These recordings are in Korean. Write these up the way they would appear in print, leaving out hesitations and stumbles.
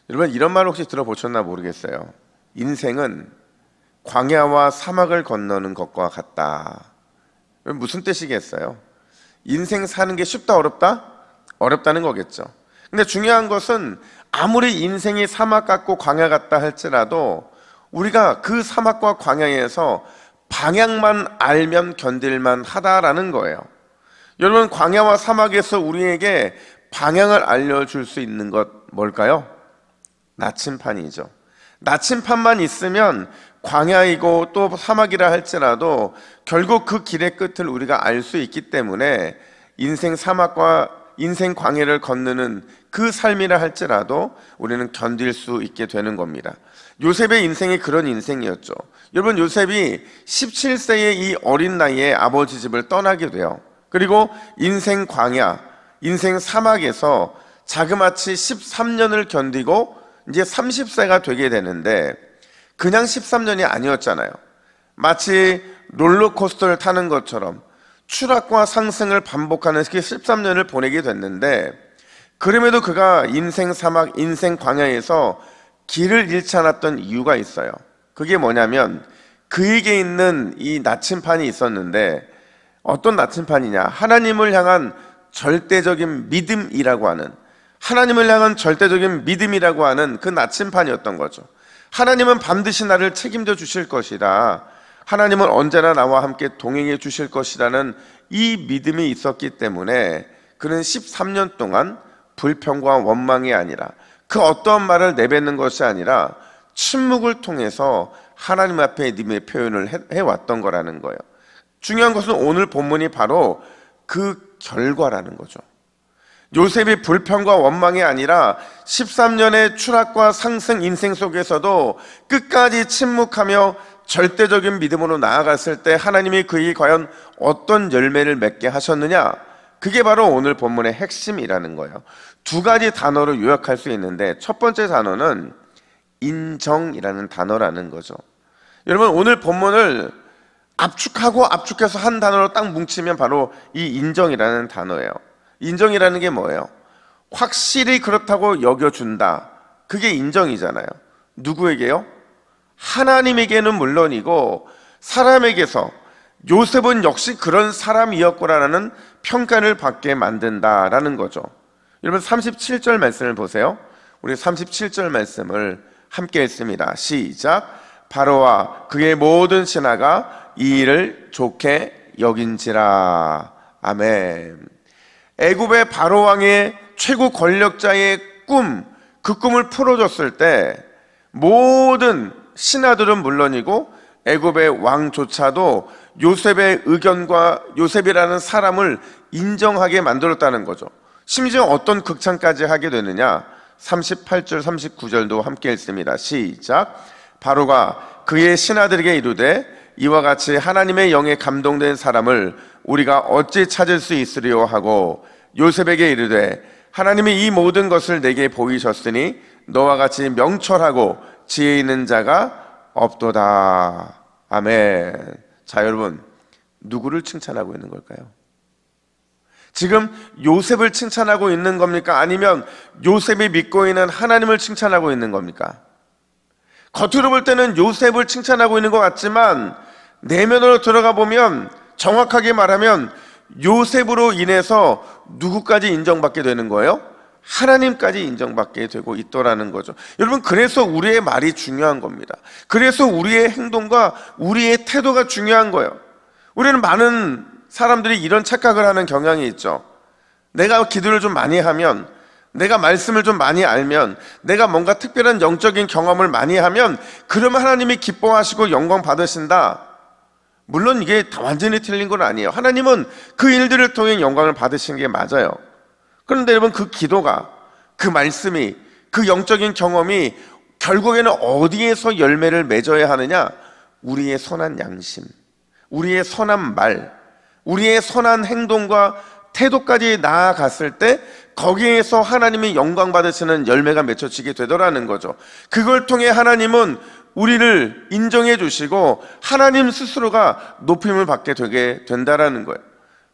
여러분, 이런 말 혹시 들어보셨나 모르겠어요. 인생은 광야와 사막을 건너는 것과 같다. 무슨 뜻이겠어요? 인생 사는 게 쉽다, 어렵다? 어렵다는 거겠죠. 근데 중요한 것은 아무리 인생이 사막 같고 광야 같다 할지라도 우리가 그 사막과 광야에서 방향만 알면 견딜만 하다라는 거예요. 여러분, 광야와 사막에서 우리에게 방향을 알려줄 수 있는 것 뭘까요? 나침판이죠. 나침판만 있으면 광야이고 또 사막이라 할지라도 결국 그 길의 끝을 우리가 알 수 있기 때문에 인생 사막과 인생 광야를 건너는 그 삶이라 할지라도 우리는 견딜 수 있게 되는 겁니다. 요셉의 인생이 그런 인생이었죠. 여러분, 요셉이 17세의 이 어린 나이에 아버지 집을 떠나게 돼요. 그리고 인생 광야, 인생 사막에서 자그마치 13년을 견디고 이제 30세가 되게 되는데 그냥 13년이 아니었잖아요. 마치 롤러코스터를 타는 것처럼 추락과 상승을 반복하는 그 13년을 보내게 됐는데, 그럼에도 그가 인생 사막, 인생 광야에서 길을 잃지 않았던 이유가 있어요. 그게 뭐냐면 그에게 있는 이 나침판이 있었는데, 어떤 나침판이냐? 하나님을 향한 절대적인 믿음이라고 하는, 하나님을 향한 절대적인 믿음이라고 하는 그 나침판이었던 거죠. 하나님은 반드시 나를 책임져 주실 것이다, 하나님은 언제나 나와 함께 동행해 주실 것이라는 이 믿음이 있었기 때문에 그는 13년 동안 불평과 원망이 아니라, 그 어떠한 말을 내뱉는 것이 아니라 침묵을 통해서 하나님 앞에 믿음의 표현을 해왔던 거라는 거예요. 중요한 것은 오늘 본문이 바로 그 결과라는 거죠. 요셉이 불평과 원망이 아니라 13년의 추락과 상승 인생 속에서도 끝까지 침묵하며 절대적인 믿음으로 나아갔을 때 하나님이 그에게 과연 어떤 열매를 맺게 하셨느냐? 그게 바로 오늘 본문의 핵심이라는 거예요. 두 가지 단어로 요약할 수 있는데, 첫 번째 단어는 인정이라는 단어라는 거죠. 여러분, 오늘 본문을 압축하고 압축해서 한 단어로 딱 뭉치면 바로 이 인정이라는 단어예요. 인정이라는 게 뭐예요? 확실히 그렇다고 여겨준다. 그게 인정이잖아요. 누구에게요? 하나님에게는 물론이고 사람에게서 요셉은 역시 그런 사람이었구나라는 평가를 받게 만든다라는 거죠. 여러분, 37절 말씀을 보세요. 우리 37절 말씀을 함께 읽습니다. 시작. 바로와 그의 모든 신하가 이 일을 좋게 여긴지라. 아멘. 애굽의 바로 왕의 최고 권력자의 꿈, 그 꿈을 풀어줬을 때 모든 신하들은 물론이고 애굽의 왕조차도 요셉의 의견과 요셉이라는 사람을 인정하게 만들었다는 거죠. 심지어 어떤 극찬까지 하게 되느냐? 38절 39절도 함께 읽습니다. 시작. 바로가 그의 신하들에게 이르되 이와 같이 하나님의 영에 감동된 사람을 우리가 어찌 찾을 수 있으리요 하고 요셉에게 이르되 하나님이 이 모든 것을 내게 보이셨으니 너와 같이 명철하고 지혜 있는 자가 없도다. 아멘. 자, 여러분, 누구를 칭찬하고 있는 걸까요? 지금 요셉을 칭찬하고 있는 겁니까? 아니면 요셉이 믿고 있는 하나님을 칭찬하고 있는 겁니까? 겉으로 볼 때는 요셉을 칭찬하고 있는 것 같지만 내면으로 들어가 보면 정확하게 말하면 요셉으로 인해서 누구까지 인정받게 되는 거예요? 하나님까지 인정받게 되고 있더라는 거죠. 여러분, 그래서 우리의 말이 중요한 겁니다. 그래서 우리의 행동과 우리의 태도가 중요한 거예요. 우리는 많은 사람들이 이런 착각을 하는 경향이 있죠. 내가 기도를 좀 많이 하면, 내가 말씀을 좀 많이 알면, 내가 뭔가 특별한 영적인 경험을 많이 하면 그러면 하나님이 기뻐하시고 영광 받으신다. 물론 이게 다 완전히 틀린 건 아니에요. 하나님은 그 일들을 통해 영광을 받으시는 게 맞아요. 그런데 여러분, 그 기도가, 그 말씀이, 그 영적인 경험이 결국에는 어디에서 열매를 맺어야 하느냐? 우리의 선한 양심, 우리의 선한 말, 우리의 선한 행동과 태도까지 나아갔을 때 거기에서 하나님이 영광 받으시는 열매가 맺혀지게 되더라는 거죠. 그걸 통해 하나님은 우리를 인정해 주시고 하나님 스스로가 높임을 받게 되게 된다라는 거예요.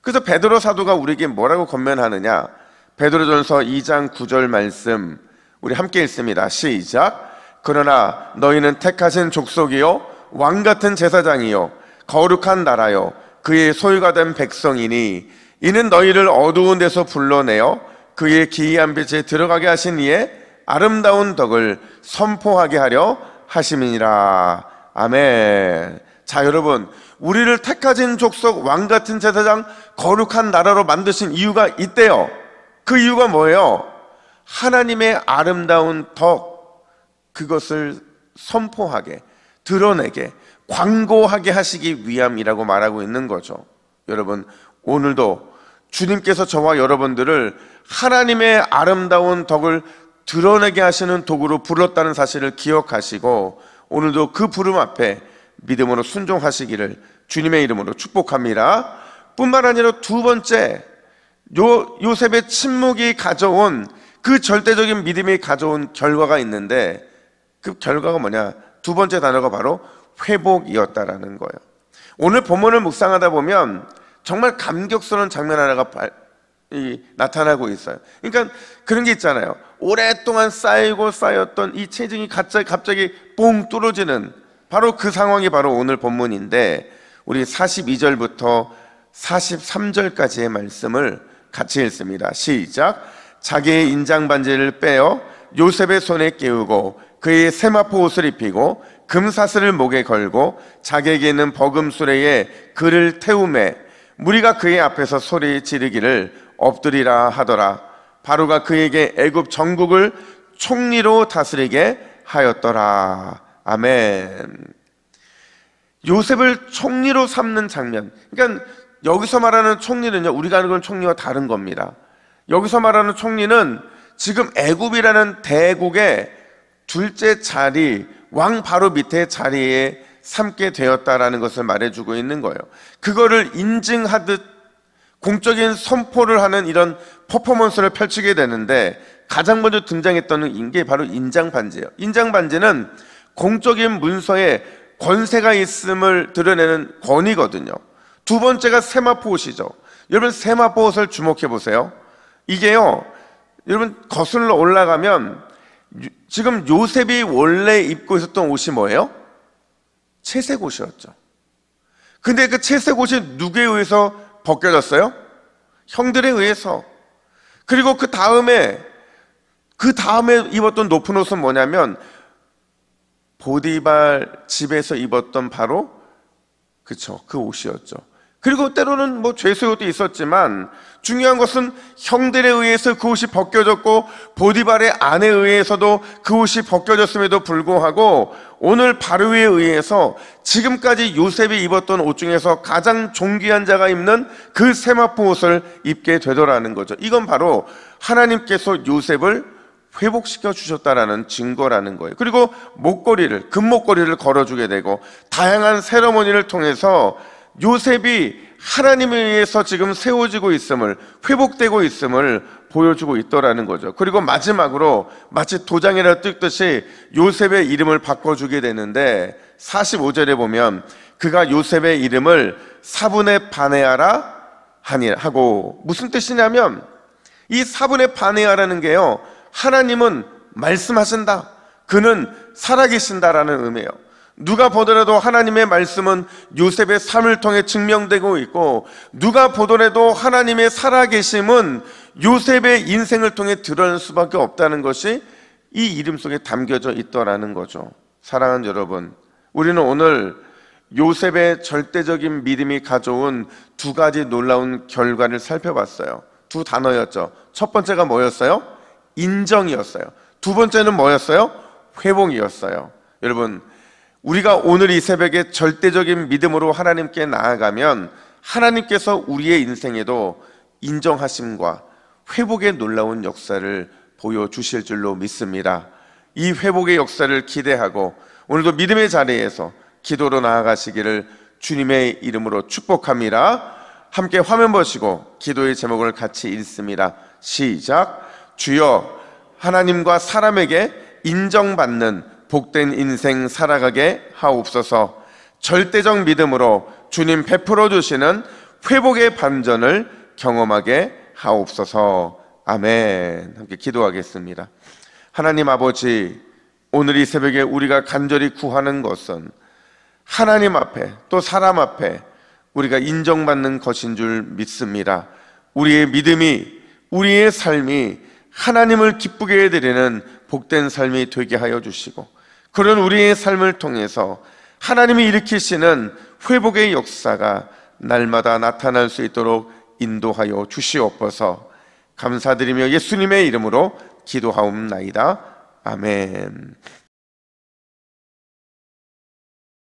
그래서 베드로 사도가 우리에게 뭐라고 권면하느냐? 베드로전서 2장 9절 말씀 우리 함께 읽습니다. 시작. 그러나 너희는 택하신 족속이요 왕같은 제사장이요 거룩한 나라요 그의 소유가 된 백성이니 이는 너희를 어두운 데서 불러내어 그의 기이한 빛에 들어가게 하신 이의 아름다운 덕을 선포하게 하려 하심이니라. 아멘. 자, 여러분, 우리를 택하신 족속, 왕같은 제사장, 거룩한 나라로 만드신 이유가 있대요. 그 이유가 뭐예요? 하나님의 아름다운 덕, 그것을 선포하게, 드러내게, 광고하게 하시기 위함이라고 말하고 있는 거죠. 여러분, 오늘도 주님께서 저와 여러분들을 하나님의 아름다운 덕을 드러내게 하시는 도구로 불렀다는 사실을 기억하시고 오늘도 그 부름 앞에 믿음으로 순종하시기를 주님의 이름으로 축복합니다. 뿐만 아니라 두 번째, 요셉의 침묵이 가져온 그 절대적인 믿음이 가져온 결과가 있는데 그 결과가 뭐냐? 두 번째 단어가 바로 회복이었다라는 거예요. 오늘 본문을 묵상하다 보면 정말 감격스러운 장면 하나가 나타나고 있어요. 그러니까 그런 게 있잖아요. 오랫동안 쌓였던 이 체증이 갑자기 뽕 뚫어지는 바로 그 상황이 바로 오늘 본문인데 우리 42절부터 43절까지의 말씀을 같이 읽습니다. 시작. 자기의 인장 반지를 빼어 요셉의 손에 끼우고 그의 세마포 옷을 입히고 금사슬을 목에 걸고 자기에게 있는 버금수레에 그를 태우매 무리가 그의 앞에서 소리 지르기를 엎드리라 하더라. 바로가 그에게 애굽 전국을 총리로 다스리게 하였더라. 아멘. 요셉을 총리로 삼는 장면. 그러니까 여기서 말하는 총리는요, 우리가 아는 건 총리와 다른 겁니다. 여기서 말하는 총리는 지금 애굽이라는 대국의 둘째 자리, 왕 바로 밑에 자리에 삼게 되었다라는 것을 말해주고 있는 거예요. 그거를 인증하듯 공적인 선포를 하는 이런 퍼포먼스를 펼치게 되는데 가장 먼저 등장했던 게 바로 인장반지예요. 인장반지는 공적인 문서에 권세가 있음을 드러내는 권위거든요. 두 번째가 세마포 옷이죠. 여러분 세마포 옷을 주목해 보세요. 이게요, 여러분 거슬러 올라가면 지금 요셉이 원래 입고 있었던 옷이 뭐예요? 채색 옷이었죠. 근데 그 채색 옷이 누구에 의해서 벗겨졌어요? 형들에 의해서. 그리고 그 다음에 입었던 높은 옷은 뭐냐면 보디발 집에서 입었던 바로 그 옷이었죠. 그리고 때로는 뭐 죄수의 옷도 있었지만 중요한 것은 형들에 의해서 그 옷이 벗겨졌고 보디발의 아내에 의해서도 그 옷이 벗겨졌음에도 불구하고 오늘 바로에 의해서 지금까지 요셉이 입었던 옷 중에서 가장 존귀한 자가 입는 그 세마포 옷을 입게 되더라는 거죠. 이건 바로 하나님께서 요셉을 회복시켜 주셨다라는 증거라는 거예요. 그리고 금목걸이를 걸어주게 되고 다양한 세레모니를 통해서 요셉이 하나님에 의해서 지금 세워지고 있음을, 회복되고 있음을 보여주고 있더라는 거죠. 그리고 마지막으로 마치 도장이라 뜯듯이 요셉의 이름을 바꿔주게 되는데 45절에 보면 그가 요셉의 이름을 사분의 바네아라 하고, 무슨 뜻이냐면 이 사분의 바네아라는 게요, 하나님은 말씀하신다, 그는 살아계신다라는 의미예요. 누가 보더라도 하나님의 말씀은 요셉의 삶을 통해 증명되고 있고 누가 보더라도 하나님의 살아계심은 요셉의 인생을 통해 드러날 수밖에 없다는 것이 이 이름 속에 담겨져 있더라는 거죠. 사랑하는 여러분, 우리는 오늘 요셉의 절대적인 믿음이 가져온 두 가지 놀라운 결과를 살펴봤어요. 두 단어였죠. 첫 번째가 뭐였어요? 인정이었어요. 두 번째는 뭐였어요? 회복이었어요. 여러분, 우리가 오늘 이 새벽에 절대적인 믿음으로 하나님께 나아가면 하나님께서 우리의 인생에도 인정하심과 회복의 놀라운 역사를 보여주실 줄로 믿습니다. 이 회복의 역사를 기대하고 오늘도 믿음의 자리에서 기도로 나아가시기를 주님의 이름으로 축복합니다. 함께 화면 보시고 기도의 제목을 같이 읽습니다. 시작. 주여, 하나님과 사람에게 인정받는 복된 인생 살아가게 하옵소서. 절대적 믿음으로 주님 베풀어 주시는 회복의 반전을 경험하게 하옵소서. 아멘. 함께 기도하겠습니다. 하나님 아버지, 오늘 이 새벽에 우리가 간절히 구하는 것은 하나님 앞에 또 사람 앞에 우리가 인정받는 것인 줄 믿습니다. 우리의 믿음이, 우리의 삶이 하나님을 기쁘게 해드리는 복된 삶이 되게 하여 주시고, 그런 우리의 삶을 통해서 하나님이 일으키시는 회복의 역사가 날마다 나타날 수 있도록 인도하여 주시옵소서. 감사드리며 예수님의 이름으로 기도하옵나이다. 아멘.